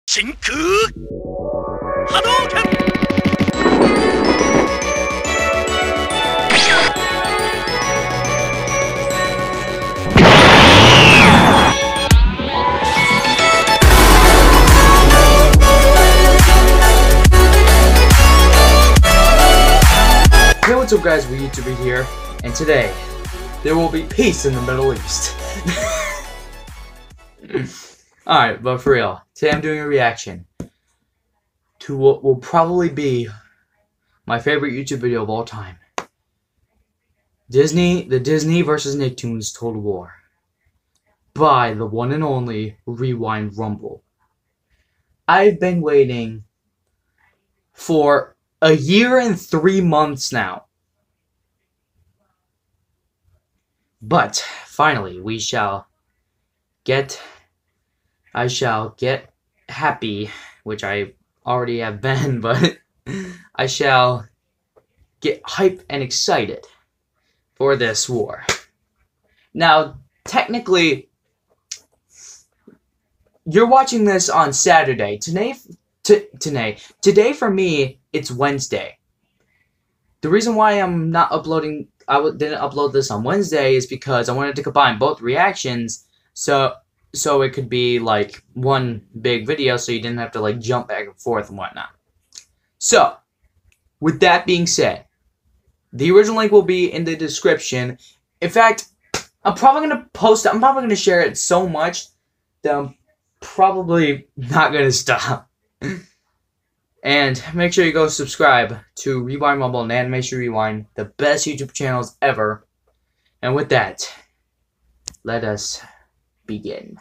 真空波動拳 Hey, what's up guys, we YouTuber here, and today, there will be peace in the Middle East. Alright, but for real, today I'm doing a reaction to what will probably be my favorite YouTube video of all time. The Disney vs. Nicktoons Total War. By the one and only Rewind Rumble. I've been waiting for a year and 3 months now. But finally I shall get happy, which I already have been, but I shall get hyped and excited for this war. Now, technically, you're watching this on Saturday. Today for me, it's Wednesday. The reason why I'm not uploading, didn't upload this on Wednesday is because I wanted to combine both reactions, so it could be like one big video, so you didn't have to like jump back and forth and whatnot. So, with that being said, the original link will be in the description. In fact, I'm probably gonna share it so much that I'm probably not gonna stop. And make sure you go subscribe to Rewind Rumble and Animation Rewind, the best YouTube channels ever. And with that, let us begin.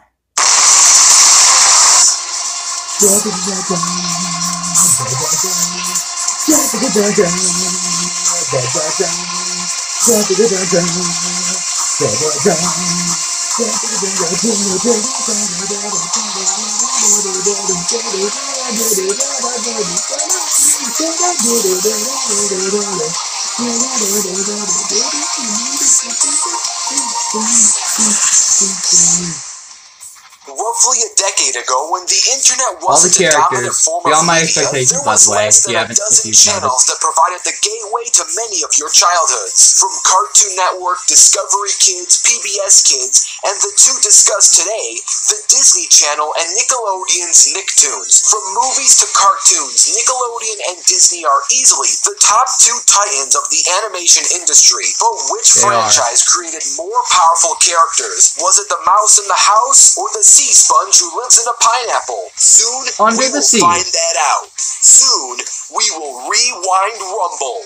Roughly a decade ago, when the internet All the wasn't a dominant characters, form beyond of my media, expectations, there by was the way, less if than you a haven't, dozen if you've channels noticed. that provided the gateway to many of your childhoods. From Cartoon Network, Discovery Kids, PBS Kids, and the two discussed today, the Disney Channel and Nickelodeon's Nicktoons. From movies to cartoons, Nickelodeon and Disney are easily the top two titans of the animation industry. But which franchise created more powerful characters? Was it the mouse in the house or the sea sponge who lives in a pineapple? Soon we will find that out. Soon we will rewind Rumble.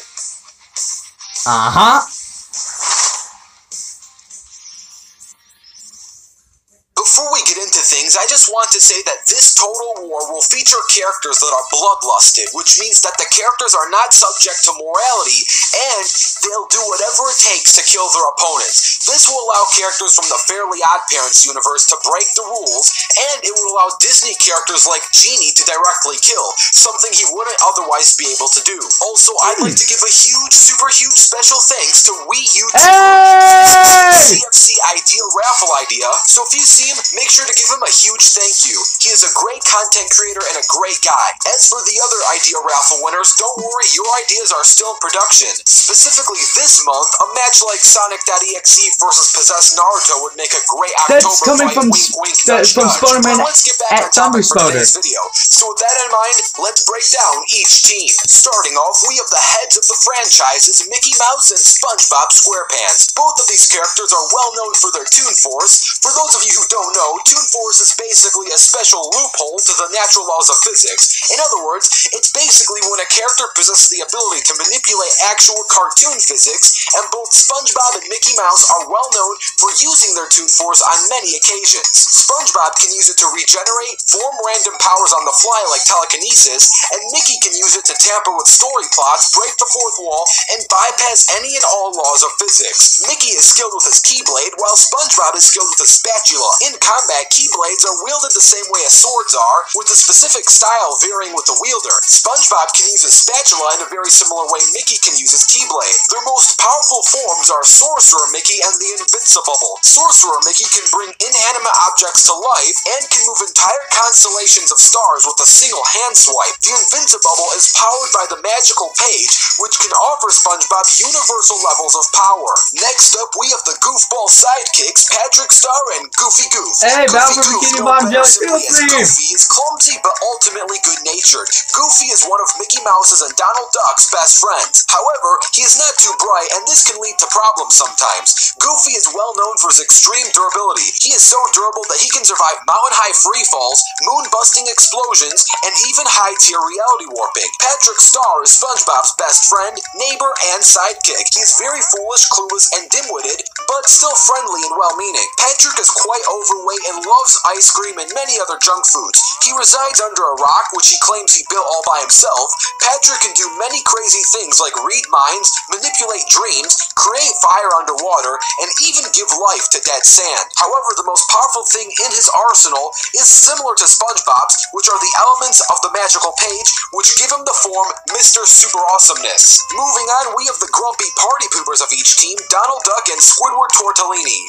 Before we get into things, I just want to say that this Total War will feature characters that are bloodlusted, which means that the characters are not subject to morality, and they'll do whatever it takes to kill their opponents. This will allow characters from the Fairly OddParents universe to break the rules, and it will allow Disney characters like Genie to directly kill, something he wouldn't otherwise be able to do. Also, I'd like to give a huge, super huge special thanks to Wii YouTuber CFC Ideal Raffle Idea, so if you see him, make sure to give him a huge thank you. He is a great content creator and a great guy. As for the other Idea Raffle winners, don't worry, your ideas are still in production. Specifically this month, a match like Sonic.exe versus Possessed Naruto would make a great October fight. Wink, wink, nudge, nudge. But let's get back on topic for today's video. So with that in mind, let's break down each team. Starting off, we have the heads of the franchises, Mickey Mouse and SpongeBob SquarePants. Both of these characters are well known for their Toon Force. For those of you who don't know, Toon Force is basically a special loophole to the natural laws of physics. In other words, it's basically when a character possesses the ability to manipulate actual cartoon physics, and both SpongeBob and Mickey Mouse are well known for using their Toon Force on many occasions. SpongeBob can use it to regenerate, form random powers on the fly like telekinesis, and Mickey can use it to tamper with story plots, break the fourth wall, and bypass any and all laws of physics. Mickey is skilled with his Keyblade, while SpongeBob is skilled with his spatula. In In combat, keyblades are wielded the same way as swords are, with the specific style varying with the wielder. SpongeBob can use a spatula in a very similar way Mickey can use his keyblade. Their most powerful forms are Sorcerer Mickey and the Invincibubble. Sorcerer Mickey can bring inanimate objects to life and can move entire constellations of stars with a single hand swipe. The Invincibubble is powered by the magical page, which can offer SpongeBob universal levels of power. Next up, we have the goofball sidekicks, Patrick Star and Goofy Goof. Hey, Goofy Bowser Goof, Bikini known Bottom better Jelly simply as Field Goofy, is clumsy but ultimately good-natured. Goofy is one of Mickey Mouse's and Donald Duck's best friends. However, he is not too bright, and this can lead to problems sometimes. Goofy is well known for his extreme durability. He is so durable that he can survive mountain-high free falls, moon-busting explosions, and even high-tier reality warping. Patrick Star is SpongeBob's best friend, neighbor, and sidekick. He is very foolish, clueless, and dim-witted, but still friendly and well-meaning. Patrick is quite overweight and loves ice cream and many other junk foods. He resides under a rock, which he claims he built all by himself. Patrick can do many crazy things like read minds, manipulate dreams, create fire underwater, and even give life to dead sand. However, the most powerful thing in his arsenal is similar to SpongeBob's, which are the elements of the magical page, which give him the form Mr. Super Awesomeness. Moving on, we have the grumpy party poopers of each team, Donald Duck and Squidward Tortellini.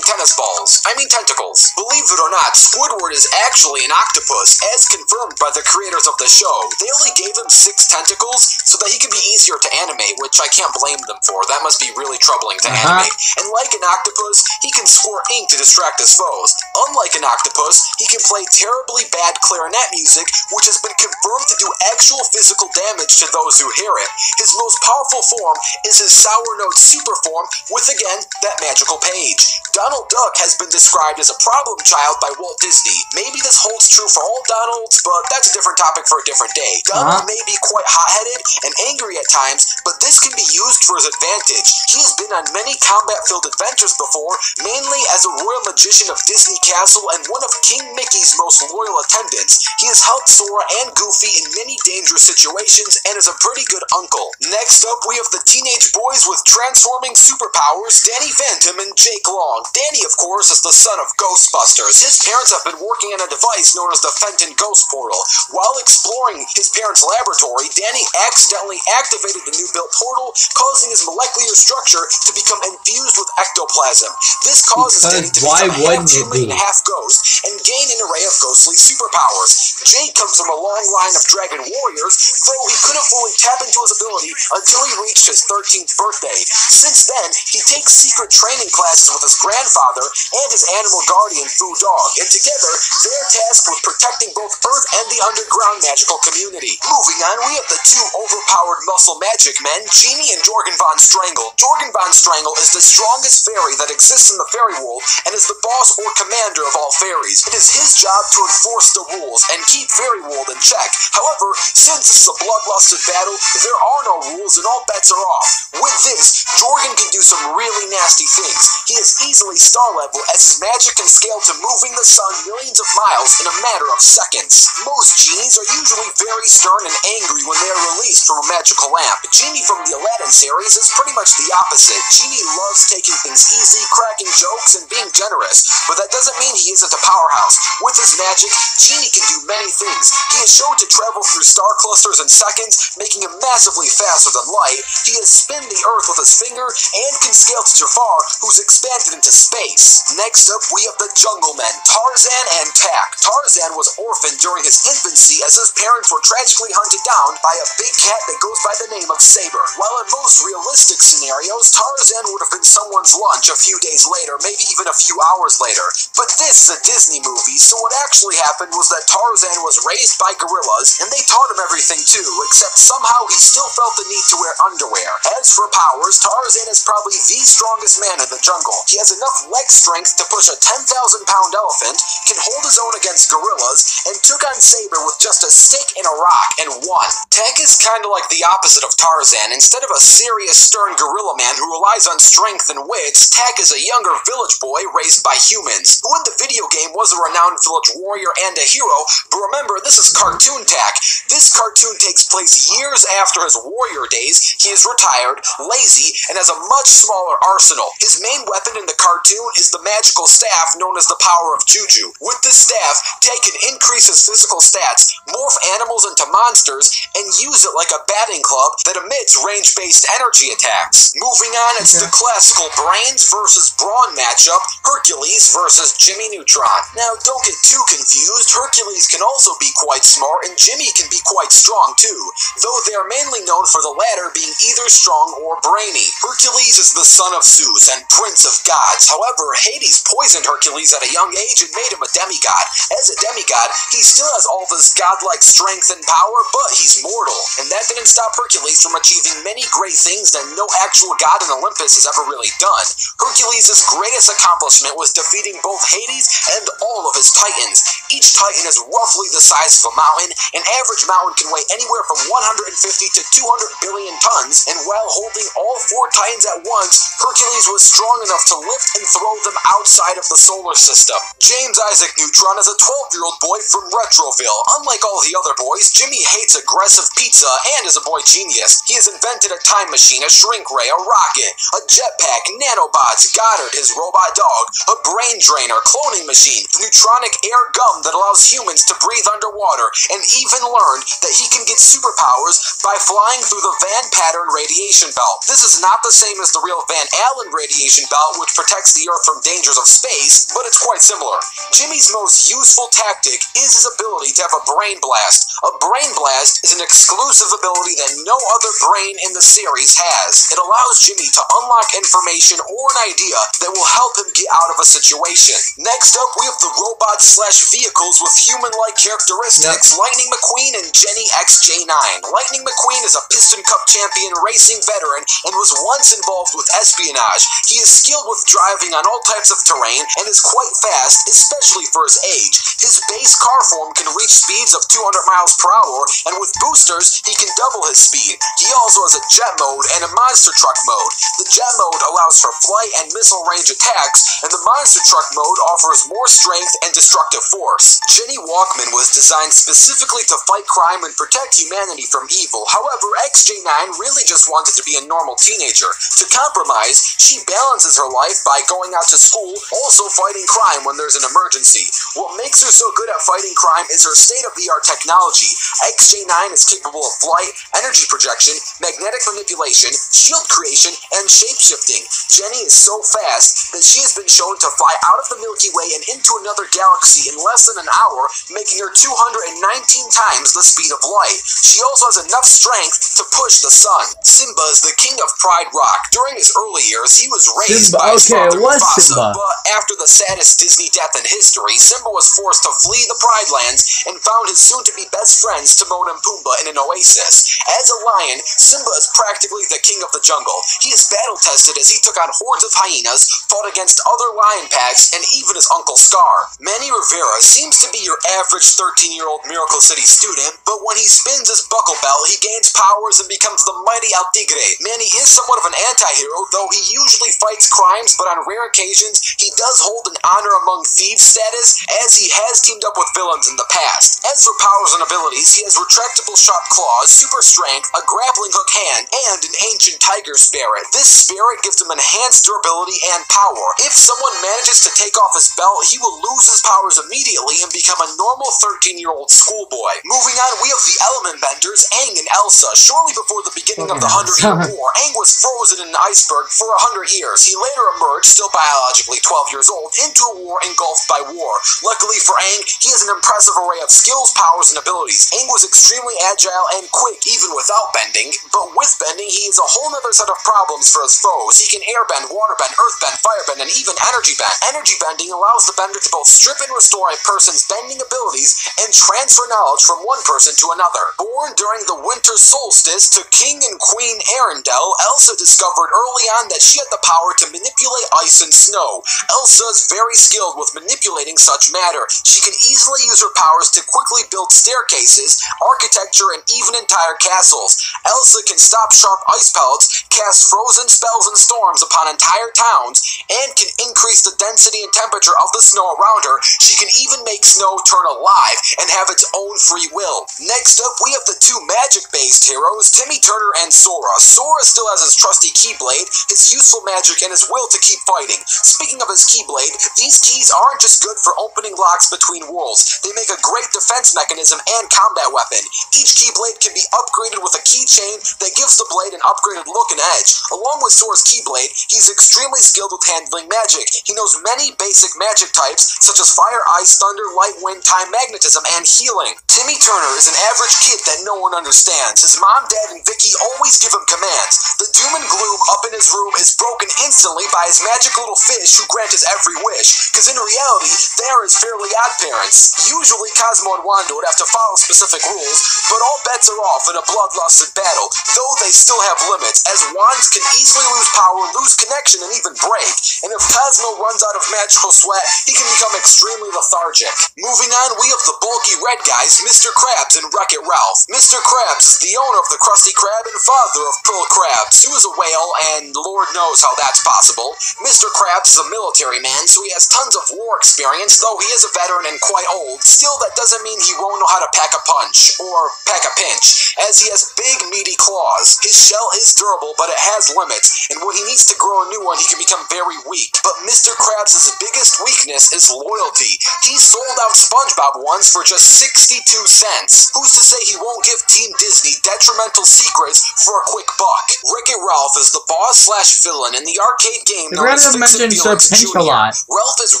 Tennis balls. Tentacles. Believe it or not, Squidward is actually an octopus, as confirmed by the creators of the show. They only gave him 6 tentacles so that he could be easier to animate, which I can't blame them for. That must be really troubling to animate. And like an octopus, he can squirt ink to distract his foes. Unlike an octopus, he can play terribly bad clarinet music, which has been confirmed to do actual physical damage to those who hear it. His most powerful form is his Sour Note Super form, with again, that magical page. Donald Duck has been described as a problem child by Walt Disney. Maybe this holds true for all Donalds, but that's a different topic for a different day. Donald may be quite hot-headed and angry at times, but this can be used for his advantage. He has been on many combat-filled adventures before, mainly as a royal magician of Disney Castle and one of King Mickey's most loyal attendants. He has helped Sora and Goofy in many dangerous situations and is a pretty good uncle. Next up, we have the teenage boys with transforming superpowers, Danny Phantom and Jake Long. Danny, of course, is the son of Ghostbusters. His parents have been working on a device known as the Fenton Ghost Portal. While exploring his parents' laboratory, Danny accidentally activated the new-built portal, causing his molecular structure to become infused with ectoplasm. This causes Danny to become half human and half ghost, and gain an array of ghostly superpowers. Jake comes from a long line of dragon warriors, though he couldn't fully tap into his ability until he reached his 13th birthday. Since then, he takes secret training classes with his grandfather and his animal guardian, Foo Dog, and together, they're tasked with protecting both Earth and the underground magical community. Moving on, we have the 2 overpowered muscle magic men, Genie and Jorgen von Strangle. Jorgen von Strangle is the strongest fairy that exists in the fairy world and is the boss or commander of all fairies. It is his job to enforce the rules and keep fairy world in check. However, since this is a bloodlusted battle, there are no rules and all bets are off. With this, Jorgen can do some really nasty things. He is easily star level as his magic can scale to moving the sun millions of miles in a matter of seconds. Most genies are usually very stern and angry when they are released from a magical lamp. Genie from the Aladdin series is pretty much the opposite. Genie loves taking things easy, cracking jokes, and being generous, but that doesn't mean he isn't a powerhouse. With his magic, Genie can do many things. He is shown to travel through star clusters in seconds, making him massively faster than light. He has spinned the earth with his finger and can scale to Jafar, who's expanded into space. Next up, we have the Jungle Men, Tarzan and Tak. Tarzan was orphaned during his infancy as his parents were tragically hunted down by a big cat that goes by the name of Saber. While in most realistic scenarios, Tarzan would have been someone's lunch a few days later, maybe even a few hours later. But this is a Disney movie, so what actually happened was that Tarzan was raised by gorillas, and they taught him everything too, except somehow he still felt the need to wear underwear. As for powers, Tarzan is probably the strongest man in the jungle. He has enough leg strength to push a 10,000-pound elephant, can hold his own against gorillas, and took on Saber with just a stick and a rock and won. Tak is kinda like the opposite of Tarzan. Instead of a serious, stern gorilla man who relies on strength and wits, Tak is a younger village boy raised by humans, who in the video game was a renowned village warrior and a hero, but remember, this is cartoon Tak. This cartoon takes place years after his warrior days. He is retired, lazy, and has a much smaller arsenal. His main weapon in the cartoon is the magical staff known as the power of Juju. With this staff, Tay can increase his physical stats, morph animals into monsters, and use it like a batting club that emits range-based energy attacks. Moving on, it's the classical brains versus brawn matchup, Hercules versus Jimmy Neutron. Now, don't get too confused, Hercules can also be quite smart, and Jimmy can be quite strong too, though they are mainly known for the latter being either strong or brainy. Hercules is the son of Zeus and prince of gods. However, Hades poisoned Hercules at a young age and made him a demigod. As a demigod, he still has all of his godlike strength and power, but he's mortal, and that didn't stop Hercules from achieving many great things that no actual god in Olympus has ever really done. Hercules' greatest accomplishment was defeating both Hades and all of his titans. Each titan is roughly the size of a mountain. An average mountain can weigh anywhere from 150 to 200 billion tons, and while holding all 4 titans at once, Hercules was strong enough to lift and throw them outside of the solar system. James Isaac Neutron is a 12-year-old boy from Retroville. Unlike all the other boys, Jimmy hates aggressive pizza and is a boy genius. He has invented a time machine, a shrink ray, a rocket, a jetpack, nanobots, Goddard, his robot dog, a brain drainer, cloning machine, the neutronic air gum that allows humans to breathe underwater, and even learned that he can get superpowers by flying through the Van Pattern radiation belt. This is not the same as the real Van Allen radiation belt, which protects the Earth from dangers of space, but it's quite similar. Jimmy's most useful tactic is his ability to have a brain blast. A brain blast is an exclusive ability that no other brain in the series has. It allows Jimmy to unlock information or an idea that will help him get out of a situation. Next up, we have the robots/vehicles with human-like characteristics, Lightning McQueen and Jenny XJ9. Lightning McQueen is a Piston Cup champion racing veteran and was once involved with espionage. He is skilled with driving on all types of terrain and is quite fast, especially for his age. His base car form can reach speeds of 200 miles per hour, and with boosters, he can double his speed. He also has a jet mode and a monster truck mode. The jet mode allows for flight and missile range attacks, and the monster truck mode offers more strength and destructive force. Jenny Walkman was designed specifically to fight crime and protect humanity from evil. However, XJ9 really just wanted to be a normal teenager. To compromise, she balances her life by going out to school, also fighting crime when there's an emergency. What makes her so good at fighting crime is her state-of-the-art technology. XJ9 is capable of flight, energy projection, magnetic manipulation, shield creation, and shape-shifting. Jenny is so fast that she has been shown to fly out of the Milky Way and into another galaxy in less than an hour, making her 219 times the speed of light. She also has enough strength to push the sun. Simba is the king of Pride Rock. During his early years, he was raised by his father Mufasa, but after the saddest Disney death in history, Simba was forced to flee the Pride Lands and found his soon-to-be best friends Timon and Pumbaa in an oasis. As a lion, Simba is practically the king of the jungle. He is battle-tested as he took on hordes of hyenas, fought against other lion packs, and even his Uncle Scar. Manny Rivera seems to be your average 13-year-old Miracle City student, but when he spins his buckle belt, he gains powers and becomes the mighty El Tigre. Manny is somewhat of an anti-hero, though he usually fights crimes, but on rare occasions, he does hold an honor among thieves status, as he has teamed up with villains in the past. As for powers and abilities, he has retractable sharp claws, super strength, a grappling hook hand, and an ancient tiger spirit. This spirit gives him enhanced durability and power. If someone manages to take off his belt, he will lose his powers immediately and become a normal 13-year-old schoolboy. Moving on, we have the element benders, Aang and Elsa. Shortly before the beginning of the 100-Year War, Aang was frozen in an iceberg for 100 years. He later emerged, still biologically 12 years old, into a war engulfed by war. Luckily for Aang, he has an impressive array of skills, powers, and abilities. Aang was extremely agile and quick, even without bending, but with bending, he has a whole other set of problems for his foes. He can airbend, waterbend, earthbend, firebend, and even energy bend. Energy bending allows the bender to both strip and restore a person's bending abilities and transfer knowledge from one person to another. Born during the winter solstice to King and Queen Arendelle, Elsa discovered early on that she had the power to manipulate ice and snow. Elsa is very skilled with manipulating such matter. She can easily use her powers to quickly build staircases, architecture, and even entire castles. Elsa can stop sharp ice pellets, cast frozen spells and storms upon entire towns, and can increase the density and temperature of the snow around her. She can even make snow turn alive and have its own free will. battle. Next up, we have the two magic-based heroes, Timmy Turner and Sora. Sora still has his trusty Keyblade, his useful magic, and his will to keep fighting. Speaking of his Keyblade, these keys aren't just good for opening locks between worlds. They make a great defense mechanism and combat weapon. Each Keyblade can be upgraded with a keychain that gives the blade an upgraded look and edge. Along with Sora's Keyblade, he's extremely skilled with handling magic. He knows many basic magic types, such as fire, ice, thunder, light, wind, time, magnetism, and healing. Timmy Turner is an average kid that no one understands. His mom, dad, and Vicky always give him commands. The doom and gloom up in his room is broken instantly by his magic little fish who grant his every wish, because in reality, they are his fairly odd parents. Usually, Cosmo and Wanda would have to follow specific rules, but all bets are off in a bloodlusted battle, though they still have limits, as wands can easily lose power, lose connection, and even break. And if Cosmo runs out of magical sweat, he can become extremely lethargic. Moving on, we have the bulky red guys, Mr.Krabs and Wreck-It Ralph. Mr. Krabs is the owner of the Krusty Krab and father of Pearl Krabs, who is a whale, and Lord knows how that's possible. Mr. Krabs is a military man, so he has tons of war experience, though he is a veteran and quite old. Still, that doesn't mean he won't know how to pack a punch, or pack a pinch, as he has big, meaty claws. His shell is durable, but it has limits, and when he needs to grow a new one, he can become very weak. But Mr. Krabs' biggest weakness is loyalty. He sold out SpongeBob once for just 62 cents. Who's to say he won't give Team Disney detrimental secrets for a quick buck? Wreck-It Ralph is the boss/villain in the arcade game known as Fix-It Felix Jr. Ralph is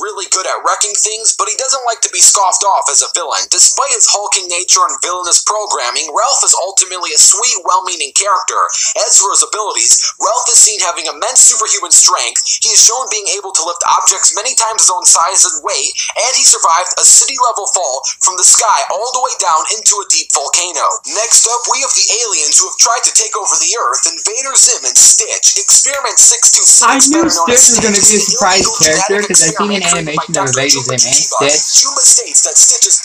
really good at wrecking things, but he doesn't like to be scoffed off as a villain. Despite his hulking nature and villainous programming, Ralph is ultimately a sweet, well-meaning character. As for his abilities, Ralph is seen having immense superhuman strength. He is shown being able to lift objects many times his own size and weight, and he survived a city-level fall from the sky all the way down into a deep volcano. Next up, we have the aliens who have tried to take over the Earth, Invader Zim and Stitch. Experiment 626, I knew Stitch was going to be a surprise character because I've seen an animation of Invader Zim and Stitch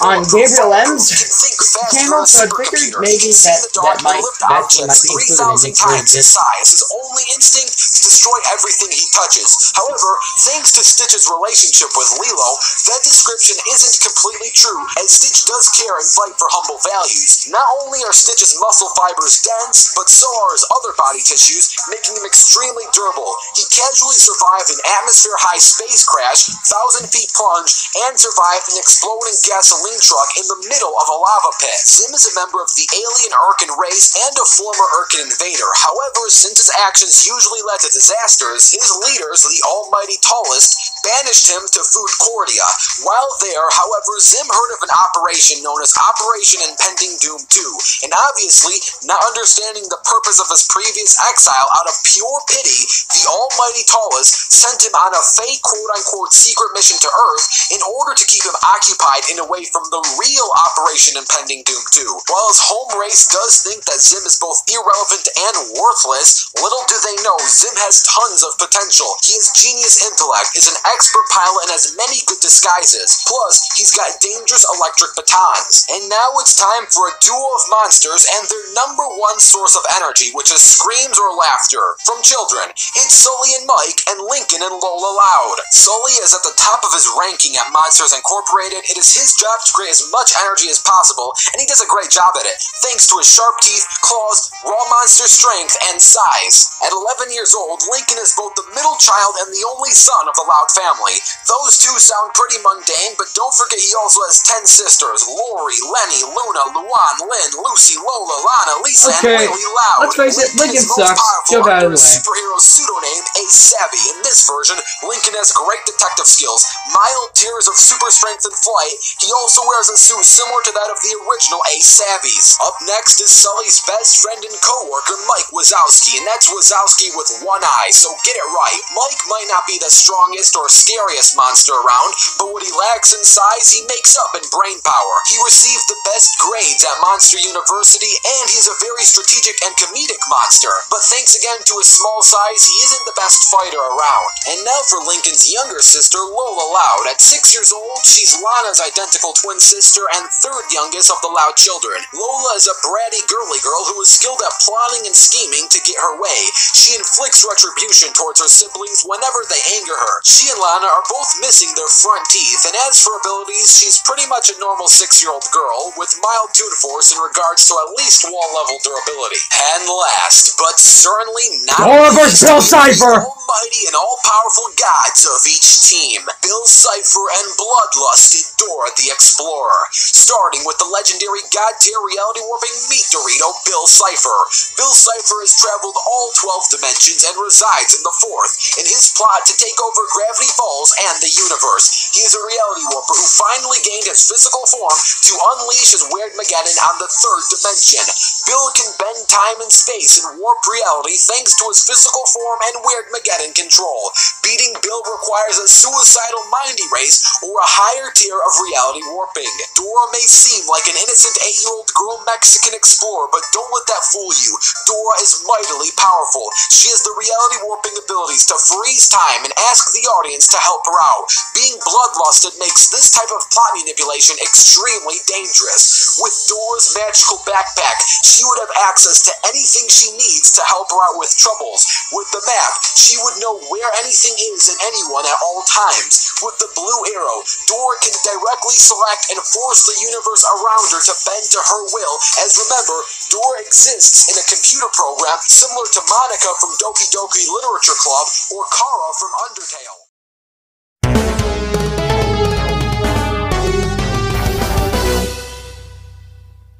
on Gabriel M's channel, so I figured maybe that might be included in Nick's size. His only instinct to destroy everything he touches. However, thanks to Stitch's relationship with Lilo, that description isn't completely true, as Stitch does care and fight for humble values. Not only are Stitch's muscle fibers dense, but so are his other body tissues, making him extremely durable. He casually survived an atmosphere-high space crash, 1,000 feet plunge, and survived an exploding gasoline truck in the middle of a lava pit. Zim is a member of the alien Urkin race and a former Urkin invader. However, since his actions usually led to disasters, his leaders, the almighty Tallest, banished him to Food Cordia. While there, however, Zim heard of an operation known as Operation Impending Doom 2, and obviously, not understanding the purpose of his previous exile out of pure pity, the almighty Tallest sent him on a fake quote-unquote secret mission to Earth in order to keep him occupied and away from the real Operation Impending Doom 2. While his home race does think that Zim is both irrelevant and worthless, little do they know Zim has tons of potential. He has genius intellect, is an expert pilot, and has many good disguises. Plus, he's got dangerous electric batons. And now it's time for a duo of monsters and their number one source of energy, which is screams or laughter from children. It's Sulley and Mike, and Lincoln and Lola Loud. Sulley is at the top of his ranking at Monsters Incorporated. It is his job to create as much energy as possible, and he does a great job at it, thanks to his sharp teeth, claws, raw monster strength, and size. At 11 years old, Lincoln is both the middle child and the only son of the Loud family. Those two sound pretty mundane, but don't forget he also has 10 sisters: Lori, Lenny, Luna, Luan, Lynn, Lucy, Lola, Lana, Lisa, and Willie Loud. Let's face it, Lincoln sucks. Joke out of the way. Superhero pseudonym Ace Savvy. In this version, Lincoln has great detective skills, mild tears of super strength and flight. He also wears a suit similar to that of the original Ace Savvy's. Up next is Sulley's best friend and co-worker, Mike Wazowski, and that's Wazowski with one eye, so get it right. Mike might not be the strongest or scariest monster around, but what he lacks in size, he makes up in brain power. He received the best grades at Monster University, and he's a very strategic and comedic monster. But thanks again to his small size, he isn't the best fighter around. And now for Lincoln's younger sister, Lola Loud. At 6 years old, she's Lana's identical twin sister and third youngest of the Loud children. Lola is a bratty girly girl who is skilled at plotting and scheming to get her way. She inflicts retribution towards her siblings whenever they anger her. She and Lana are both missing their front teeth, and as for abilities, she's pretty much a normal 6-year-old girl with mild toon force in regards to at least wall-level durability. And last, but certainly not Dora vs. Bill Cipher! Almighty and all-powerful gods of each team, Bill Cipher and bloodlusted Dora the Explorer. Starting with the legendary god-tier reality-warping meat Dorito, Bill Cipher. Bill Cipher has traveled all 12 dimensions and resides in the 4th, in his plot to take over Gravity Falls and the universe. He is a reality warper who finally gained his physical form to unleash his Weirdmageddon on the 3rd dimension. Bill can bend time and space and warp reality thanks to his physical form and Weirdmageddon control. Beating Bill requires a suicidal mind erase or a higher tier of reality warping. Dora may seem like an innocent 8-year-old girl Mexican explorer, but don't let that fool you. Dora is mightily powerful. She has the reality warping abilities to freeze time and ask the audience to help her out. Being bloodlusted makes this type of plot manipulation extremely dangerous. With Dora's magical backpack, she would have access to anything she needs to help her out with troubles. With the map, she would know where anything is and anyone at all times. With the blue arrow, Dora can directly select and force the universe around her to bend to her will, as remember, Dora exists in a computer program similar to Monica from Doki Doki Literature Club or Kara from Undertale.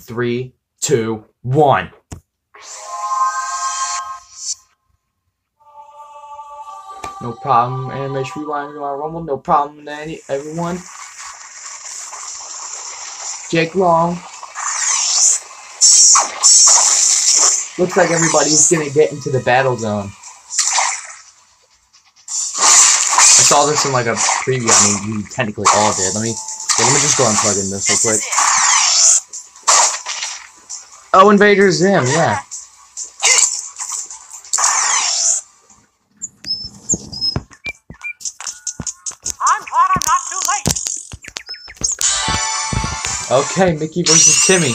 Three, two, one. No problem, animation rewind, rumble, no problem, everyone. Jake Long. Looks like everybody's gonna get into the battle zone. I saw this in like a preview. I mean, we technically all did. Let me just go and plug in this real quick. Oh, Invader Zim, yeah. I'm glad I'm not too late. Okay, Mickey versus Timmy.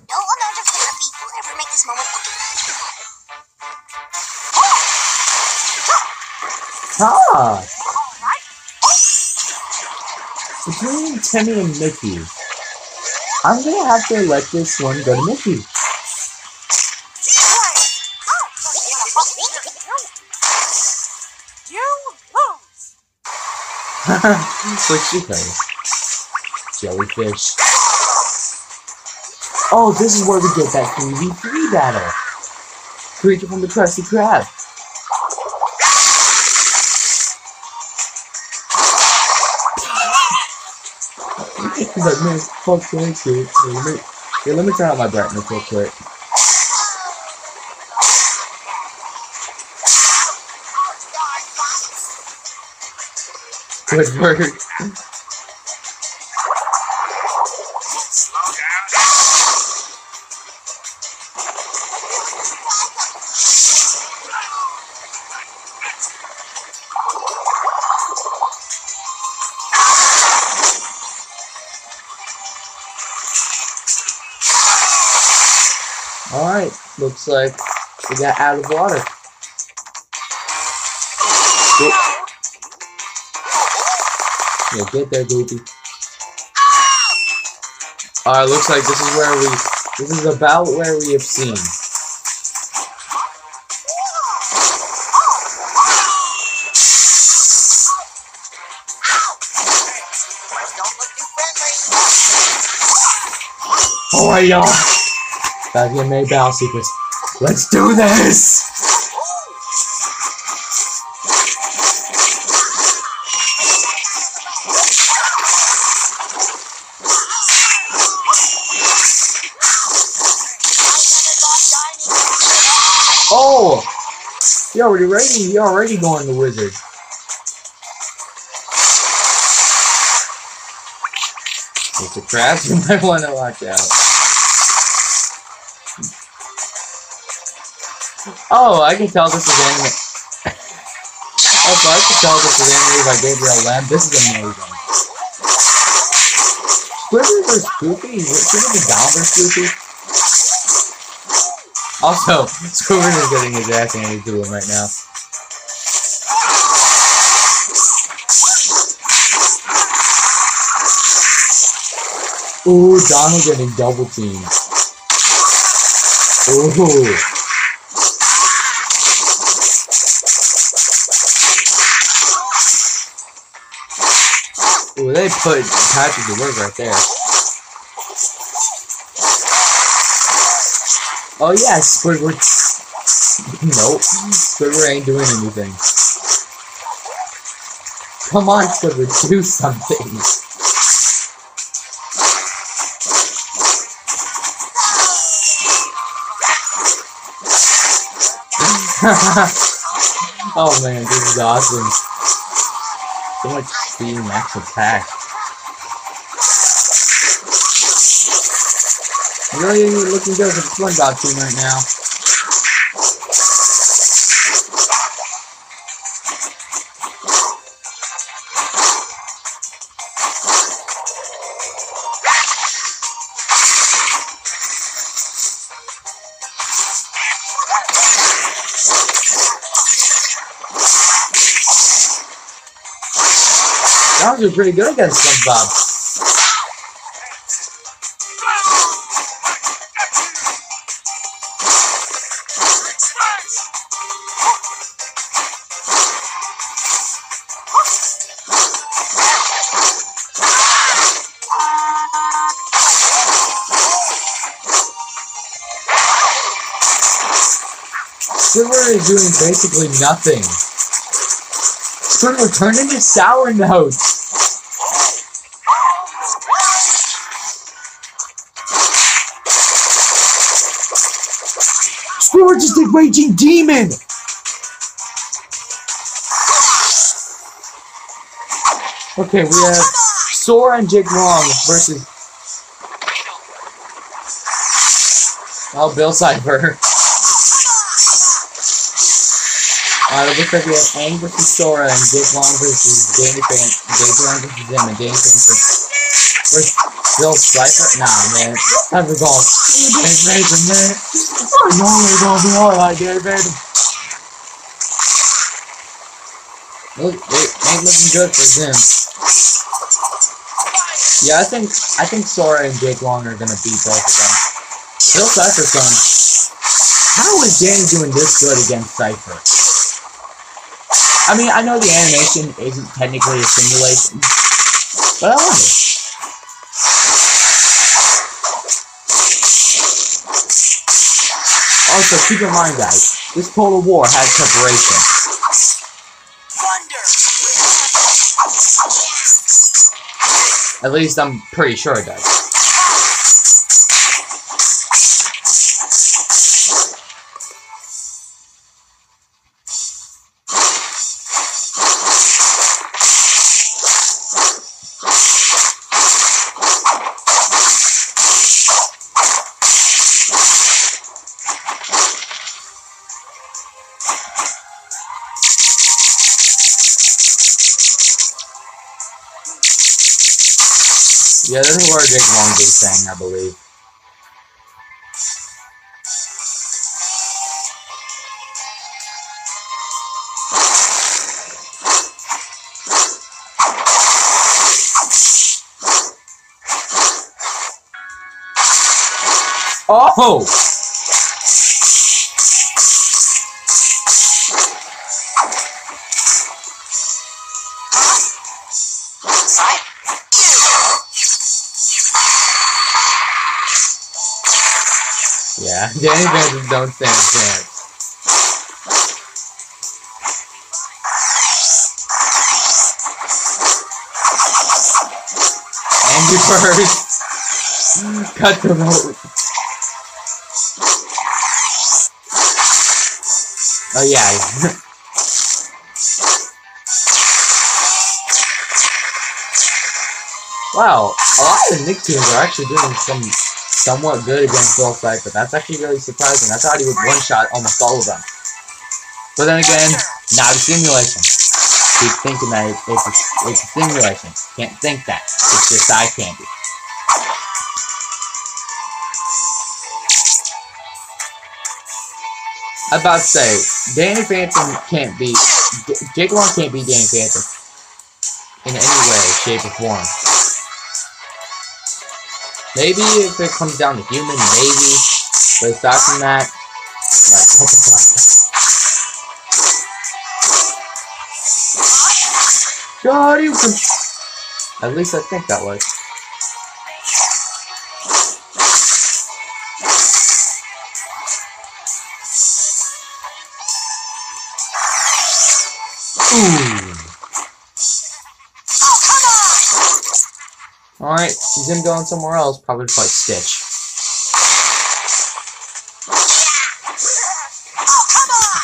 No amount of therapy will ever make this moment okay. Ah! Alright. Between Timmy and Mickey, I'm gonna have to let this one go to Mickey. You lose. It's like she plays. Jellyfish. Oh, this is where we get that 3v3 battle. Creature from the Krusty Krab. He's like, man, fuck that shit. Yeah, let me turn out my brightness real quick. Squidward. Alright, looks like we got out of water. Yeah, get there, Goopy. Alright, looks like this is about where we have seen. Alright, y'all. About to get made battle sequence. Let's do this! Oh! You're already ready. You're already going to Wizard. Mr.Krabs, you might want to watch out. Oh, I can tell this is anime. Also, I can tell this is animated by Gabriel Lamb. This is amazing. Squidward versus Goofy? Shouldn't it be down versus Goofy? Also, Squidward is getting his ass handed to him right now. Ooh, Donald getting double teamed. Ooh. Ooh, they put Patrick to work right there. Oh yeah, Squidward. Nope, Squidward ain't doing anything. Come on, Squidward, do something. Oh man, this is awesome. So much speed and max attack. Really looking good for the SpongeBob team right now. That was pretty good against SpongeBob. Squidward is doing basically nothing. Squidward turned into Sour Notes. Squidward just a raging demon. Okay, we have Sora and Jake Long versus Bill Cipher. It looks like we have Aang versus Sora and Jake Long versus Danny Fan. Jake Long versus them and Danny Fan versus Bill Cipher. Nah, man. Cipher going. Danny Fan, man. I know we're gonna be alright, Danny Fan. Look, they ain't looking good for them. Yeah, I think Sora and Jake Long are gonna beat both of them. Bill Cipher's going. How is Danny doing this good against Cipher? I mean, I know the animation isn't technically a simulation, but I wonder. Also, keep in mind, guys, this Total War has preparation. At least I'm pretty sure it does. Yeah, this is where Jake Long be saying, I believe. Oh! Yeah, Danny Van don't stand a chance. Angry Birds. Cut the rope. Oh yeah. Wow, a lot of the Nicktoons are actually doing somewhat good against Bill Cipher. That's actually really surprising. I thought he would one-shot almost all of them. But then again, not a simulation. Keep thinking that it's a simulation. Can't think that. It's just eye candy. I was about to say, Danny Phantom can't beat... Jake Long can't beat Danny Phantom in any way, shape, or form. Maybe if it comes down to human, maybe. But aside from that, like, what the fuck? God, you can... At least I think that was. Ooh. Alright, he's him going somewhere else, probably to fight Stitch.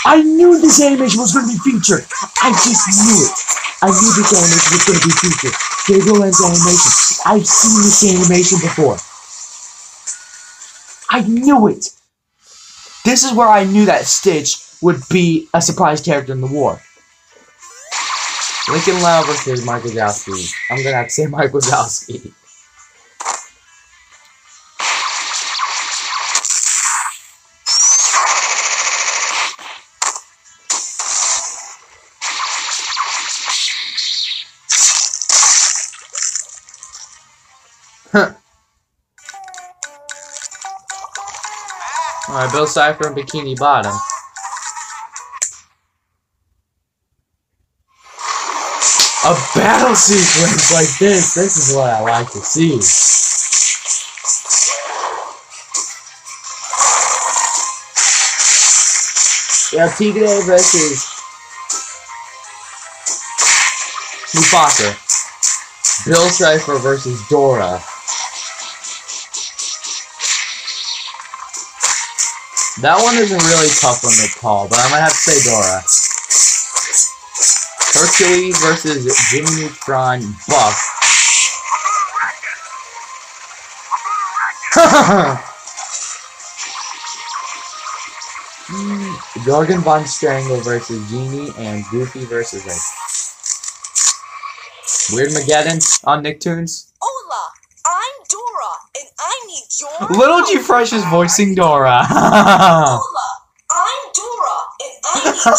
I knew this animation was going to be featured! I just knew it! I knew this animation was going to be featured. Gabriel Land's animation. I've seen this animation before. I knew it! This is where I knew that Stitch would be a surprise character in the war. Lincoln Lau versus Mike Wazowski. I'm gonna have to say Mike Wazowski. Huh. Alright, Bill Cipher and Bikini Bottom. A battle sequence like this is what I like to see. Yeah, Tigre versus Mufasa. Bill Cipher versus Dora. That one is a really tough one to call, but I'm gonna have to say Dora. Hercules versus Jimmy Neutron Buff. Jorgen von Strangle versus Genie and Goofy versus like Weird Mageddon on Nicktoons. Hola, I'm Dora, and I need your Little G Fresh is voicing Dora. Hola, I'm Dora, and I need your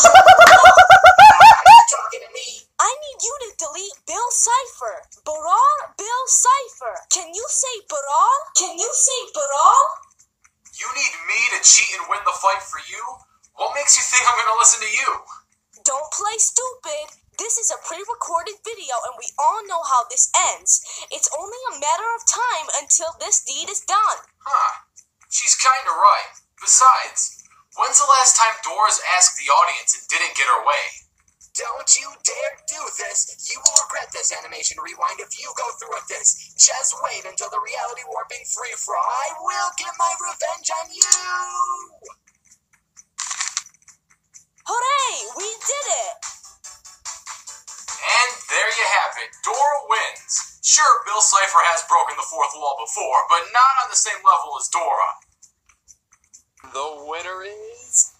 talking to me. I need you to delete Bill Cipher. Baral Bill Cipher. Can you say Baral? Can you say Baral? You need me to cheat and win the fight for you? What makes you think I'm gonna listen to you? Don't play stupid. This is a pre-recorded video and we all know how this ends. It's only a matter of time until this deed is done. Huh. She's kinda right. Besides, when's the last time Dora's asked the audience and didn't get her way? Don't you dare do this! You will regret this animation rewind if you go through with this. Just wait until the reality warping free-for-all. I will get my revenge on you! Hooray! We did it! And there you have it. Dora wins. Sure, Bill Cipher has broken the fourth wall before, but not on the same level as Dora. The winner is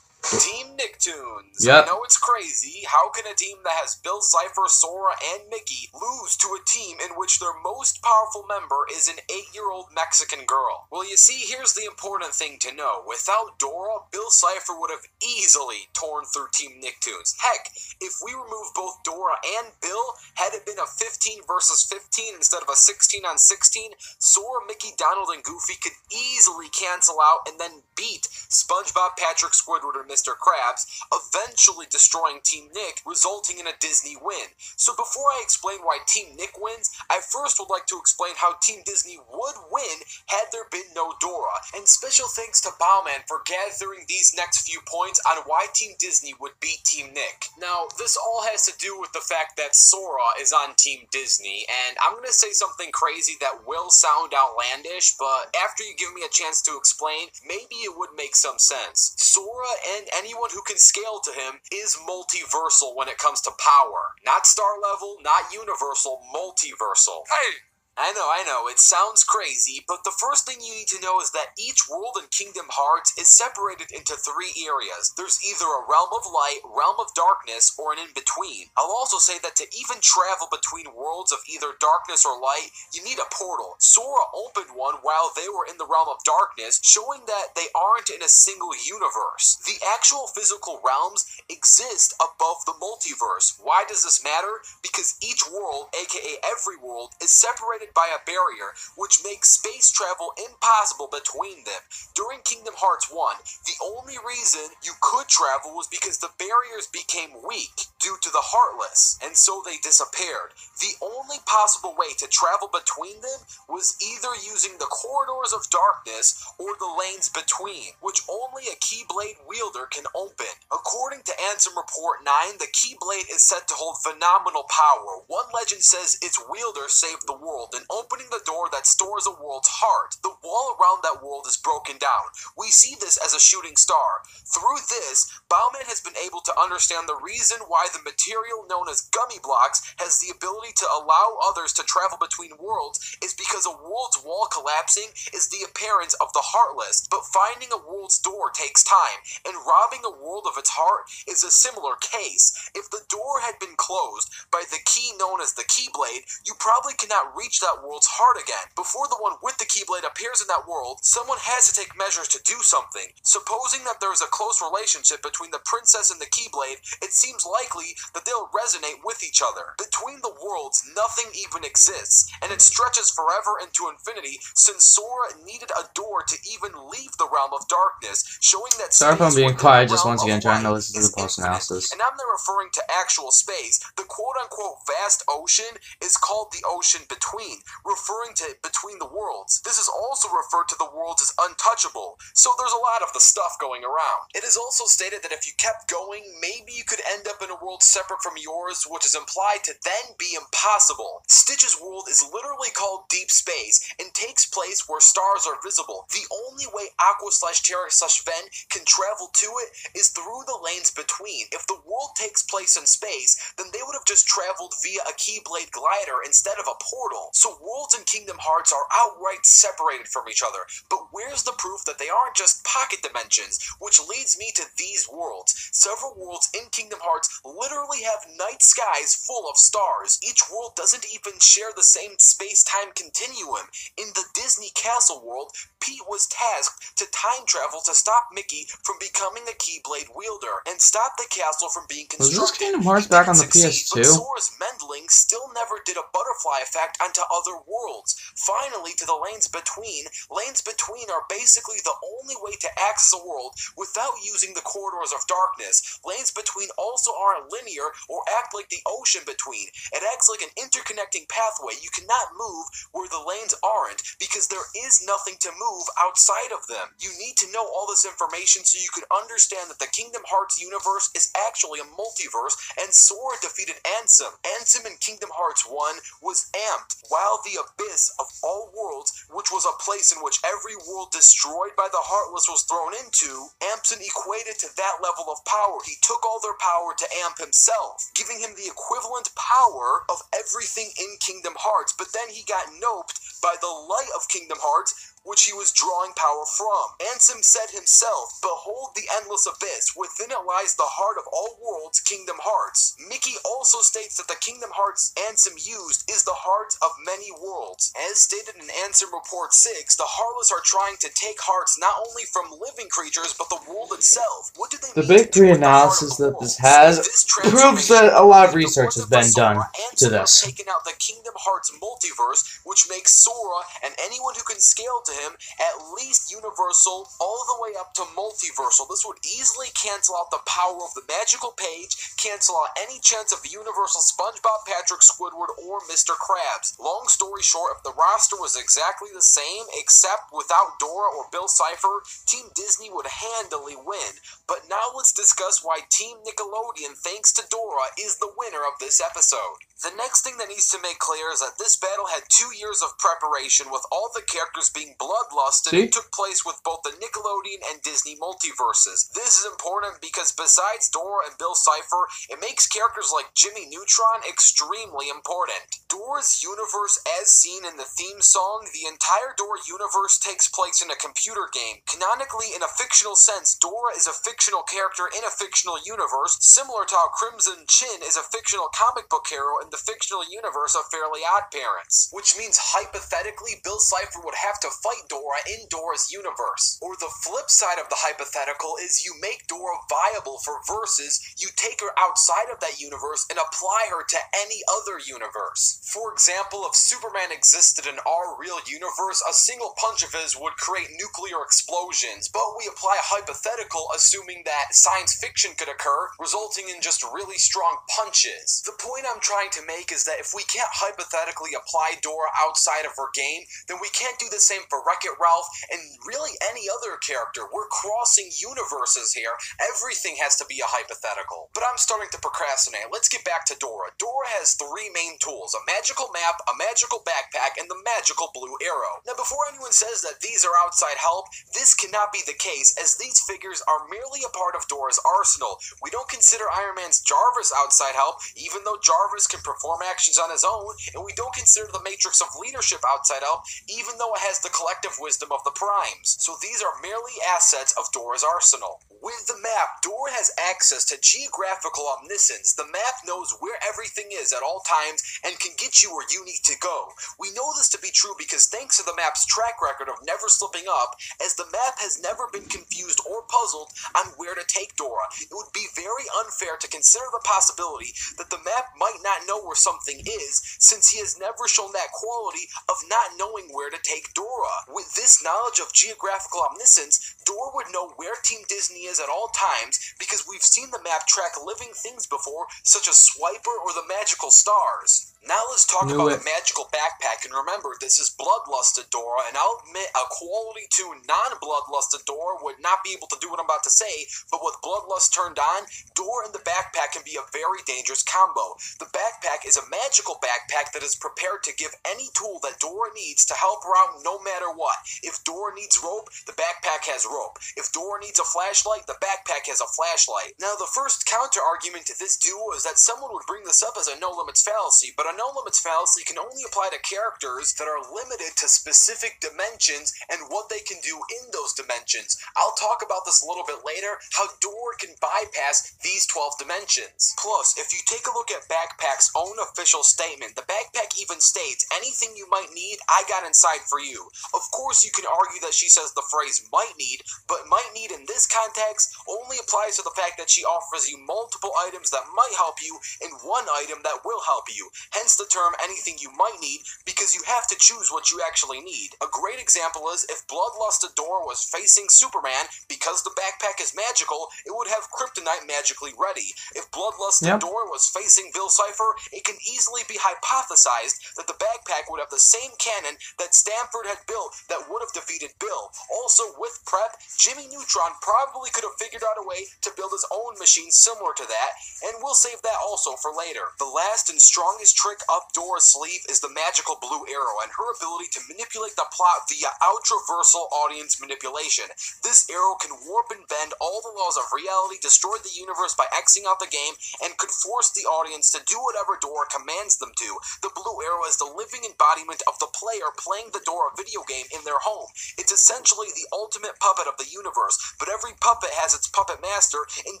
Team Nicktoons. Yep. I know it's crazy. How can a team that has Bill Cipher, Sora, and Mickey lose to a team in which their most powerful member is an 8-year-old Mexican girl? Well, you see, here's the important thing to know. Without Dora, Bill Cipher would have easily torn through Team Nicktoons. Heck, if we remove both Dora and Bill, had it been a 15 versus 15 instead of a 16 on 16, Sora, Mickey, Donald, and Goofy could easily cancel out and then beat SpongeBob, Patrick, Squidward, or Mr.Krabs, eventually destroying Team Nick, resulting in a Disney win. So before I explain why Team Nick wins, I first would like to explain how Team Disney would win had there been no Dora. And special thanks to Bowman for gathering these next few points on why Team Disney would beat Team Nick. Now, this all has to do with the fact that Sora is on Team Disney, and I'm going to say something crazy that will sound outlandish, but after you give me a chance to explain, maybe it would make some sense. Sora and anyone who can scale to him is multiversal when it comes to power. Not star level, not universal, multiversal. Hey! I know, it sounds crazy, but the first thing you need to know is that each world in Kingdom Hearts is separated into 3 areas. There's either a realm of light, realm of darkness, or an in-between. I'll also say that to even travel between worlds of either darkness or light, you need a portal. Sora opened one while they were in the realm of darkness, showing that they aren't in a single universe. The actual physical realms exist above the multiverse. Why does this matter? Because each world, aka every world, is separated separated by a barrier, which makes space travel impossible between them. During Kingdom Hearts 1, the only reason you could travel was because the barriers became weak due to the Heartless, and so they disappeared. The only possible way to travel between them was either using the corridors of darkness or the lanes between, which only a Keyblade wielder can open. According to Ansem Report 9, the Keyblade is said to hold phenomenal power. One legend says its wielder saved the world in opening the door that stores a world's heart. The wall around that world is broken down. We see this as a shooting star. Through this, Bowman has been able to understand the reason why the material known as gummy blocks has the ability to allow others to travel between worlds is because a world's wall collapsing is the appearance of the Heartless, but finding a world's door takes time, and robbing a world of its heart is a similar case. If the door had been closed by the key known as the Keyblade, you probably cannot reach that world's heart again. Before the one with the Keyblade appears in that world, someone has to take measures to do something. Supposing that there is a close relationship between the princess and the Keyblade, it seems likely that they'll resonate with each other. Between the worlds, nothing even exists, and it stretches forever into infinity since Sora needed a door to even leave the realm of darkness, showing that Sorry if I'm being within quiet, the just realm once again of trying to light listen to is the post infinite. analysis. And I'm not referring to actual space. The quote-unquote vast ocean is called the ocean between, referring to between the worlds. This is also referred to the worlds as untouchable, so there's a lot of the stuff going around. It is also stated that if you kept going, maybe you could end up in a world separate from yours, which is implied to then be impossible. Stitch's world is literally called Deep Space and takes place where stars are visible. The only way Aqua/Terra/Ven can travel to it is through the lanes between. If the world takes place in space, then they would have just traveled via a Keyblade glider instead of a portal. So worlds in Kingdom Hearts are outright separated from each other, but where's the proof that they aren't just pocket dimensions? Which leads me to these worlds. Several worlds in Kingdom Hearts literally have night skies full of stars. Each world doesn't even share the same space-time continuum. In the Disney Castle world, Pete was tasked to time travel to stop Mickey from becoming a Keyblade wielder and stop the castle from being constructed. Was this Kingdom Hearts back on the Succeed, PS2? but Sora's mendling still never did a butterfly effect onto other worlds. Finally, to the lanes between. Lanes between are basically the only way to access a world without using the corridors of darkness. Lanes between also aren't linear or act like the ocean between. It acts like an interconnecting pathway. You cannot move where the lanes aren't because there is nothing to move outside of them. You need to know all this information so you can understand that the Kingdom Hearts universe is actually a multiverse, and Sora defeated Ansem. Ansem in Kingdom Hearts 1 was amped, while the Abyss of all worlds, which was a place in which every world destroyed by the Heartless was thrown into, Ansem equated to that level of power. He took all their power to Amp himself, giving him the equivalent power of everything in Kingdom Hearts, but then he got noped by the light of Kingdom Hearts, which he was drawing power from. Ansem said himself, "Behold the endless abyss, within it lies the heart of all worlds, Kingdom Hearts." Mickey also states that the Kingdom Hearts Ansem used is the heart of many worlds. As stated in Ansem Report 6, the Heartless are trying to take hearts not only from living creatures, but the world itself. What do they The mean big to do three with the heart of analysis the that world? this has This proves that a lot of transformation, research the has been Sora, done to Ansem this. have taken out the Kingdom Hearts multiverse, which makes Sora and anyone who can scale to him at least universal all the way up to multiversal. This would easily cancel out the power of the magical page, cancel out any chance of universal SpongeBob, Patrick, Squidward, or Mr.Krabs. Long story short, if the roster was exactly the same, except without Dora or Bill Cipher, Team Disney would handily win. But now let's discuss why Team Nickelodeon, thanks to Dora, is the winner of this episode. The next thing that needs to make clear is that this battle had 2 years of preparation, with all the characters being bloodlusted and took place with both the Nickelodeon and Disney multiverses. This is important because besides Dora and Bill Cipher, it makes characters like Jimmy Neutron extremely important. Dora's universe, as seen in the theme song, the entire Dora universe takes place in a computer game. Canonically, in a fictional sense, Dora is a fictional character in a fictional universe, similar to how Crimson Chin is a fictional comic book hero in the fictional universe of Fairly Odd Parents. Which means, hypothetically, Bill Cipher would have to fight fight Dora in Dora's universe. Or the flip side of the hypothetical is you make Dora viable for versus, you take her outside of that universe and apply her to any other universe. For example, if Superman existed in our real universe, a single punch of his would create nuclear explosions, but we apply a hypothetical assuming that science fiction could occur, resulting in just really strong punches. The point I'm trying to make is that if we can't hypothetically apply Dora outside of her game, then we can't do the same for Wreck-It Ralph and really any other character. We're crossing universes here. Everything has to be a hypothetical. But I'm starting to procrastinate. Let's get back to Dora. Dora has three main tools: a magical map, a magical backpack, and the magical blue arrow. Now, before anyone says that these are outside help, this cannot be the case, as these figures are merely a part of Dora's arsenal. We don't consider Iron Man's Jarvis outside help, even though Jarvis can perform actions on his own, and we don't consider the Matrix of Leadership outside help, even though it has the collective wisdom of the Primes. So these are merely assets of Dora's arsenal. With the map, Dora has access to geographical omniscience. The map knows where everything is at all times and can get you where you need to go. We know this to be true because thanks to the map's track record of never slipping up, as the map has never been confused or puzzled on where to take Dora. It would be very unfair to consider the possibility that the map might not know where something is, since he has never shown that quality of not knowing where to take Dora. With this knowledge of geographical omniscience, Dora would know where Team Disney is at all times because we've seen the map track living things before, such as Swiper or the magical stars. Now let's talk about the magical backpack, and remember, this is bloodlusted Dora, and I'll admit a quality 2 non-bloodlusted Dora would not be able to do what I'm about to say, but with bloodlust turned on, Dora and the backpack can be a very dangerous combo. The backpack is a magical backpack that is prepared to give any tool that Dora needs to help her out no matter what. If Dora needs rope, the backpack has rope. If Dora needs a flashlight, the backpack has a flashlight. Now the first counter-argument to this duo is that someone would bring this up as a no-limits fallacy, but a no-limits fallacy can only apply to characters that are limited to specific dimensions and what they can do in those dimensions. I'll talk about this a little bit later, how Dora can bypass these 12 dimensions. Plus, if you take a look at Backpack's own official statement, the backpack even states, anything you might need, I got inside for you. Of course, you can argue that she says the phrase might need, but might need in this context only applies to the fact that she offers you multiple items that might help you and one item that will help you. Hence the term anything you might need, because you have to choose what you actually need. A great example is if bloodlusted Dora was facing Superman, because the backpack is magical, it would have kryptonite magically ready. If bloodlusted Dora was facing Bill Cipher, it can easily be hypothesized that the backpack would have the same cannon that Stamford had built that would have defeated Bill. Also, with prep, Jimmy Neutron probably could have figured out a way to build his own machine similar to that, and we'll save that also for later. The last and strongest trick up Dora's sleeve is the magical blue arrow and her ability to manipulate the plot via outraversal audience manipulation. This arrow can warp and bend all the laws of reality, destroy the universe by Xing out the game, and could force the audience to do whatever Dora commands them to. The blue arrow is the living embodiment of the player playing the Dora video game in their home. It's essentially the ultimate puppet of the universe, but every puppet has its puppet master, and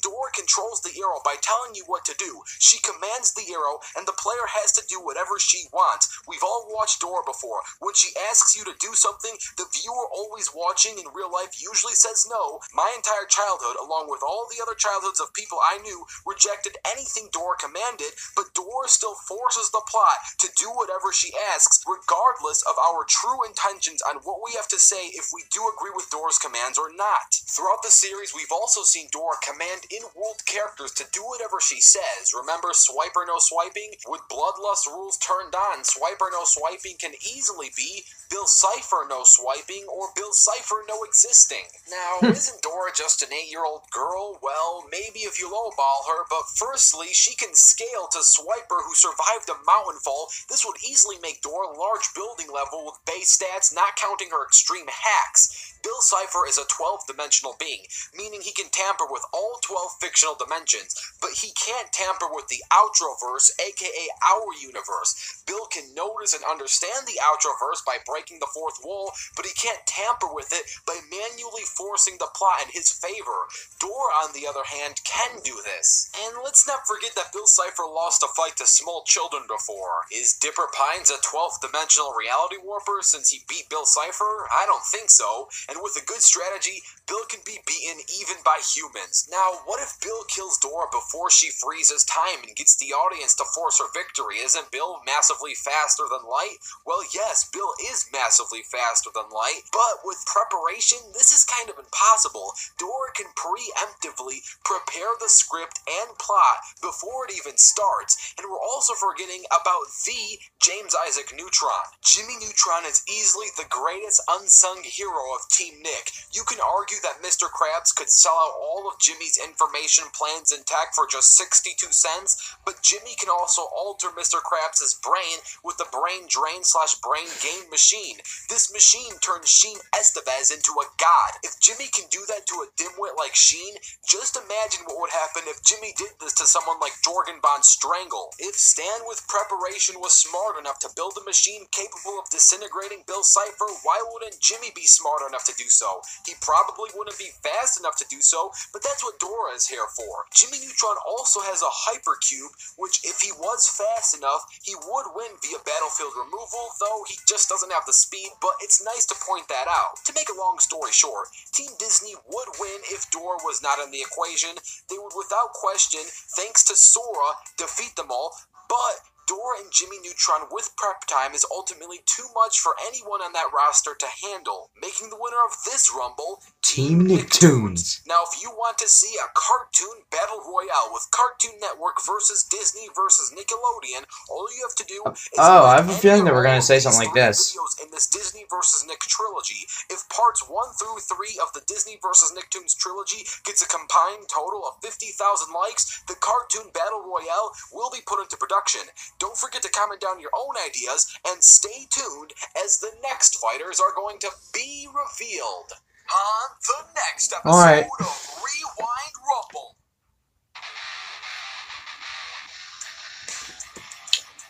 Dora controls the arrow by telling you what to do. She commands the arrow, and the player has to do whatever she wants. We've all watched Dora before. When she asks you to do something, the viewer always watching in real life usually says no. My entire childhood, along with all the other childhoods of people I knew, rejected anything Dora commanded, but Dora still forces the plot to do whatever she asks, regardless of our true intentions on what we have to say if we do agree with Dora's commands or not. Throughout the series, we've also seen Dora command in-world characters to do whatever she says. Remember Swiper no swiping? With bloodlust rules turned on, Swiper no swiping can easily be Bill Cipher no swiping or Bill Cipher no existing. Now, isn't Dora just an 8-year-old girl? Well, maybe if you lowball her, but firstly, she can scale to Swiper who survived a mountain fall. This would easily make Dora large building level with base stats, not counting her extreme hacks. Bill Cipher is a 12-dimensional being, meaning he can tamper with all 12 fictional dimensions, but he can't tamper with the Outroverse, aka our universe. Bill can notice and understand the Outroverse by breaking the fourth wall, but he can't tamper with it by manually forcing the plot in his favor. Dora, on the other hand, can do this. And let's not forget that Bill Cipher lost a fight to small children before. Is Dipper Pines a 12th-dimensional reality warper since he beat Bill Cipher? I don't think so. And with a good strategy, Bill can be beaten even by humans. Now, what if Bill kills Dora before she freezes time and gets the audience to force her victory? Isn't Bill massively faster than light? Well, yes, Bill is massively faster than light, but with preparation, this is kind of impossible. Dora can preemptively prepare the script and plot before it even starts, and we're also forgetting about the James Isaac Neutron. Jimmy Neutron is easily the greatest unsung hero of Team Nick. You can argue that Mr.Krabs could sell out all of Jimmy's information plans and tech for just 62 cents, but Jimmy can also alter Mr.Krabs' brain with the brain drain / brain gain machine. This machine turns Sheen Estevez into a god. If Jimmy can do that to a dimwit like Sheen, just imagine what would happen if Jimmy did this to someone like Jorgen Strangle. If Stan with preparation was smart enough to build a machine capable of disintegrating Bill Cipher, why wouldn't Jimmy be smart enough to do so? He probably wouldn't be fast enough to do so, but that's what Dora is here for. Jimmy Neutron also has a hypercube, which if he was fast enough, he would win via battlefield removal, though he just doesn't have the speed, but it's nice to point that out. To make a long story short, Team Disney would win if Dora was not in the equation. They would without question, thanks to Sora, defeat them all, but Dora and Jimmy Neutron with prep time is ultimately too much for anyone on that roster to handle, making the winner of this Rumble Team Nicktoons. Now, if you want to see a cartoon battle royale with Cartoon Network versus Disney versus Nickelodeon, all you have to do is I have a feeling that we're going to say something like this. Videos in this Disney versus Nick trilogy. If parts 1 through 3 of the Disney versus Nicktoons trilogy gets a combined total of 50,000 likes, the cartoon battle royale will be put into production. Don't forget to comment down your own ideas and stay tuned as the next fighters are going to be revealed on the next episode of Rewind Rumble.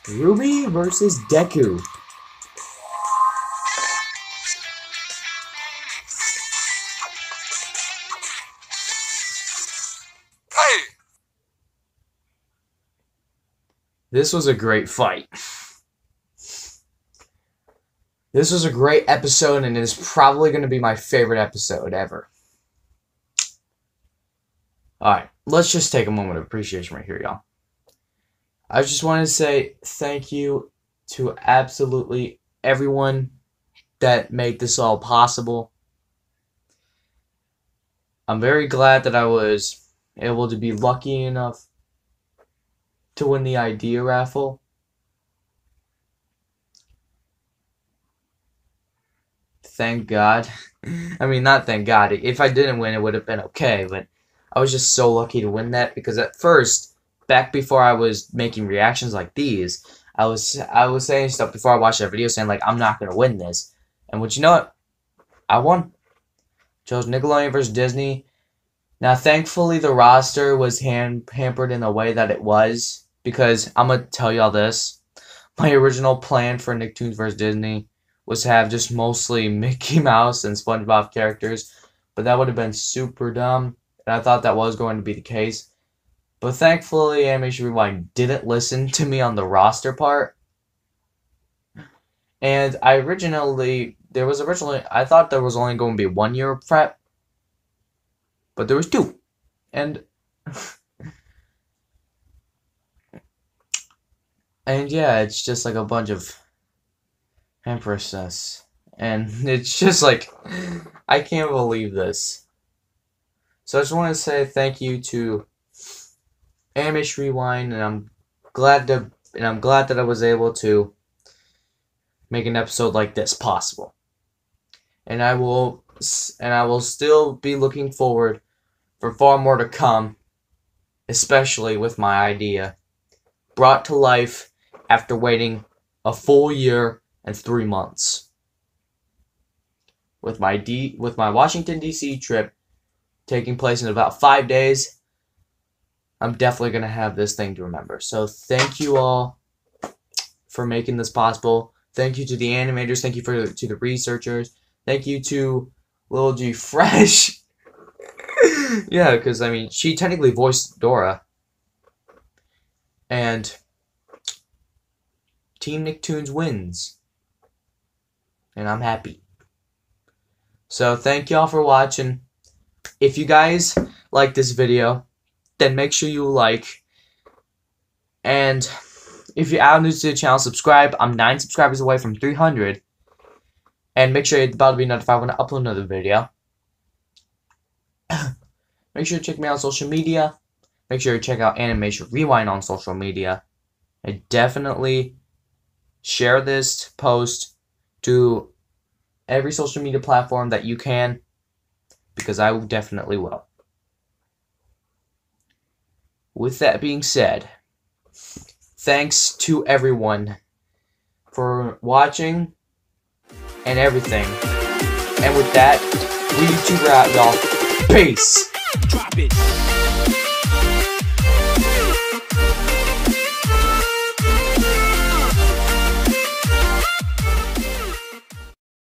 Ruby versus Deku. Hey! This was a great fight. This was a great episode, and it is probably going to be my favorite episode ever. Alright, let's just take a moment of appreciation right here, y'all. I just want to say thank you to absolutely everyone that made this all possible. I'm very glad that I was able to be lucky enough to win the idea raffle. Thank God. I mean, not thank God. If I didn't win, it would have been okay, but I was just so lucky to win that, because at first, back before I was making reactions like these, I was saying stuff before I watched that video saying, like, I'm not going to win this. And you know what? I won. Chose Nickelodeon versus Disney. Now, thankfully, the roster was hampered in the way that it was, because I'm going to tell y'all this. My original plan for Nicktoons vs. Disney was to have just mostly Mickey Mouse and SpongeBob characters, but that would have been super dumb, and I thought that was going to be the case. But thankfully, Animation Rewind didn't listen to me on the roster part, and I thought there was only going to be 1 year of prep, but there was 2, and yeah, it's just like a bunch of Empresses, and it's just like, I can't believe this. So I just want to say thank you to Animation Rewind, and I'm glad that I was able to make an episode like this possible. And I will still be looking forward for far more to come, especially with my idea brought to life after waiting a full year and 3 months. with my Washington DC trip taking place in about 5 days, I'm definitely gonna have this thing to remember. So thank you all for making this possible. Thank you to the animators. Thank you to the researchers. Thank you to Lil G Fresh. Yeah, because I mean, she technically voiced Dora. And Team Nicktoons wins. And I'm happy. So thank y'all for watching. If you guys like this video, then make sure you like. And if you're out new to the channel, subscribe. I'm 9 subscribers away from 300. And make sure you're about to be notified when I upload another video. Make sure to check me out on social media. Make sure to check out Animation Rewind on social media. And definitely share this post to every social media platform that you can, because I definitely will. With that being said, thanks to everyone for watching and everything. And with that, we YouTuber out, y'all. Peace! Drop it!